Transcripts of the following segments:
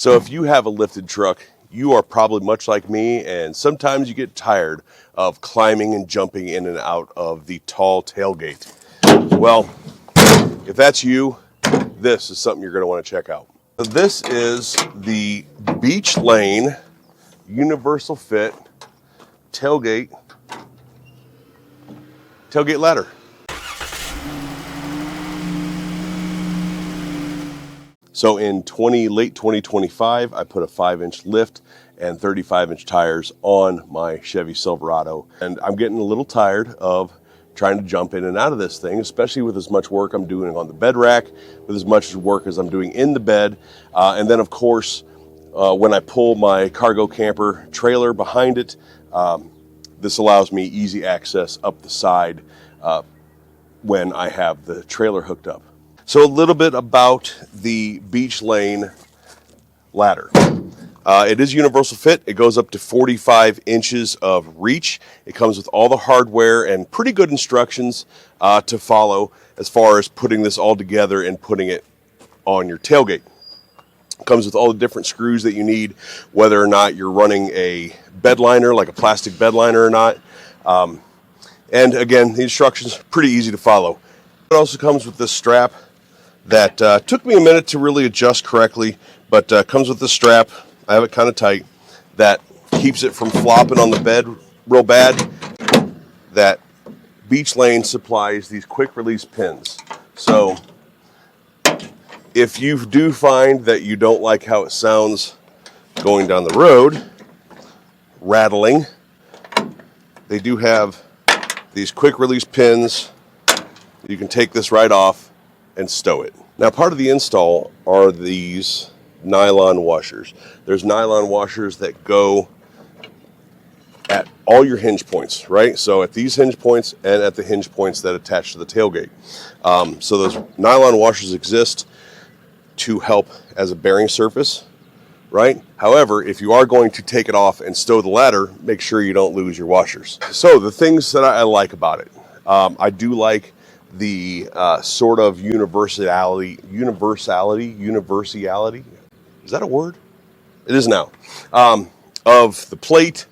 So if you have a lifted truck, you are probably much like me, and sometimes you get tired of climbing and jumping in and out of the tall tailgate. Well, if that's you, this is something you're going to want to check out. So this is the Beech Lane universal fit tailgate ladder. So in late 2025, I put a 5-inch lift and 35-inch tires on my Chevy Silverado. And I'm getting a little tired of trying to jump in and out of this thing, especially with as much work I'm doing on the bed rack, with as much work as I'm doing in the bed. And then, of course, when I pull my cargo camper trailer behind it, this allows me easy access up the side when I have the trailer hooked up. So a little bit about the Beech Lane ladder. It is universal fit. It goes up to 45 inches of reach. It comes with all the hardware and pretty good instructions to follow as far as putting this all together and putting it on your tailgate. It comes with all the different screws that you need, whether or not you're running a bed liner, like a plastic bed liner or not. And again, the instructions are pretty easy to follow. It also comes with this strap that took me a minute to really adjust correctly, but comes with this strap. I have it kind of tight that keeps it from flopping on the bed real bad. That Beech Lane supplies these quick release pins. So if you do find that you don't like how it sounds going down the road, rattling, they do have these quick release pins. You can take this right off and stow it. Now, part of the install are these nylon washers. There's nylon washers that go at all your hinge points, right? So at these hinge points and at the hinge points that attach to the tailgate. So those nylon washers exist to help as a bearing surface, right? However, if you are going to take it off and stow the ladder, make sure you don't lose your washers. So the things that I like about it, I do like the sort of universality, is that a word? It is now, of the plate,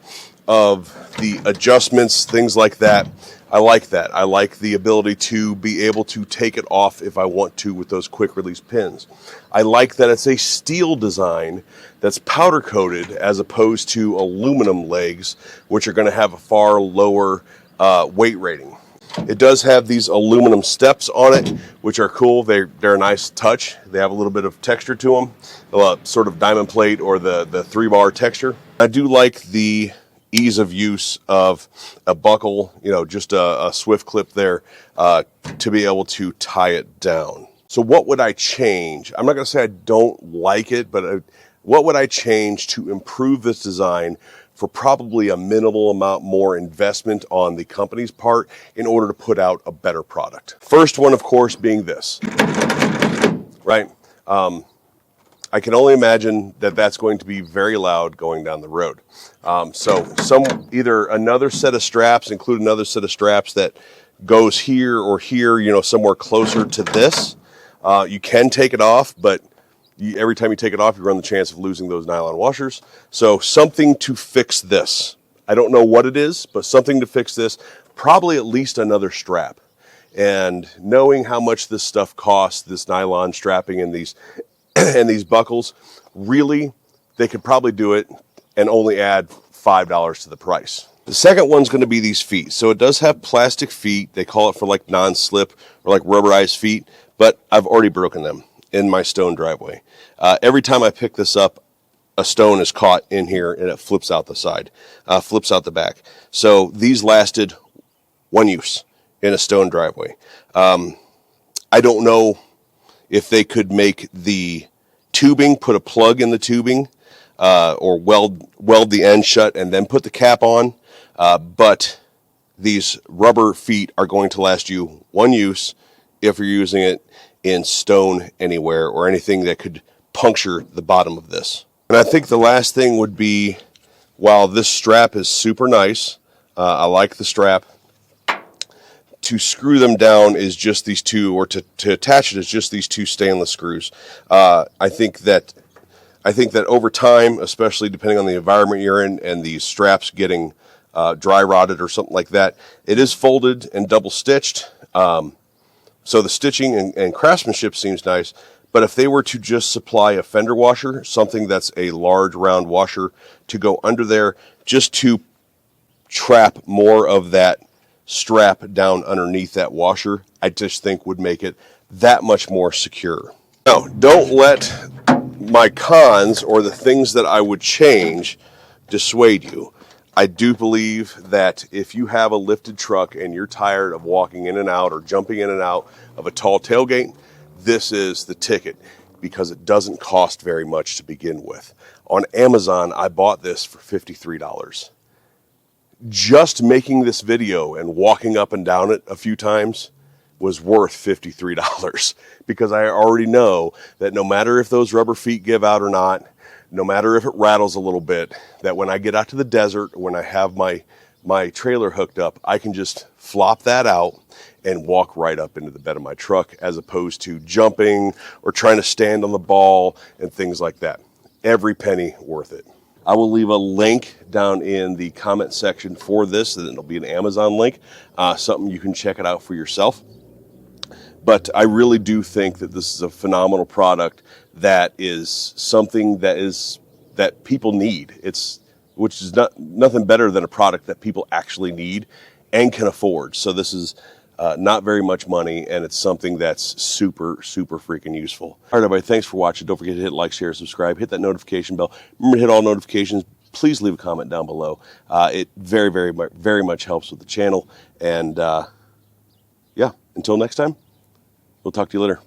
of the adjustments, things like that. I like that. I like the ability to be able to take it off if I want to with those quick release pins. I like that it's a steel design that's powder coated as opposed to aluminum legs, which are going to have a far lower weight rating. It does have these aluminum steps on it, which are cool. They're a nice touch. They have a little bit of texture to them, sort of diamond plate or the 3-bar texture. I do like the ease of use of a buckle, just a swift clip there to be able to tie it down. So what would I change? I'm not going to say I don't like it, but what would I change to improve this design for probably a minimal amount more investment on the company's part in order to put out a better product? First one, of course, being this, right? I can only imagine that that's going to be very loud going down the road. So either another set of straps, include another set of straps that goes here or here, somewhere closer to this. You can take it off, but every time you take it off, you run the chance of losing those nylon washers. So something to fix this. I don't know what it is, but something to fix this. Probably at least another strap. And knowing how much this stuff costs, this nylon strapping and these buckles, really, they could probably do it and only add $5 to the price. The second one's going to be these feet. So it does have plastic feet. They call it for like non-slip or like rubberized feet, but I've already broken them in my stone driveway. Every time I pick this up, a stone is caught in here and it flips out the side, flips out the back. So these lasted one use in a stone driveway. I don't know if they could make the tubing, put a plug in the tubing, or weld the end shut and then put the cap on. But these rubber feet are going to last you one use if you're using it in stone anywhere or anything that could puncture the bottom of this. And I think the last thing would be, while this strap is super nice, I like the strap, to screw them down is just these two, or to attach it is just these two stainless screws. I think that I think that over time, especially depending on the environment you're in and the straps getting dry rotted or something like that, it is folded and double stitched. So the stitching and craftsmanship seems nice. But if they were to just supply a fender washer, something that's a large round washer to go under there, just to trap more of that strap down underneath that washer, I just think would make it that much more secure. Now, don't let my cons or the things that I would change dissuade you. I do believe that if you have a lifted truck and you're tired of walking in and out or jumping in and out of a tall tailgate, this is the ticket, because it doesn't cost very much to begin with. On Amazon, I bought this for $53. Just making this video and walking up and down it a few times was worth $53, because I already know that no matter if those rubber feet give out or not, no matter if it rattles a little bit, that when I get out to the desert, when I have my trailer hooked up, I can just flop that out and walk right up into the bed of my truck, as opposed to jumping or trying to stand on the ball and things like that. Every penny worth it. I will leave a link down in the comment section for this, and it'll be an Amazon link, something you can check it out for yourself. But I really do think that this is a phenomenal product that is something that people need. Which is nothing better than a product that people actually need and can afford. So this is not very much money, and it's something that's super, super freaking useful. All right, everybody, thanks for watching. Don't forget to hit like, share, subscribe, hit that notification bell. Remember to hit all notifications. Please leave a comment down below. It very, very, very much helps with the channel. And yeah, until next time, we'll talk to you later.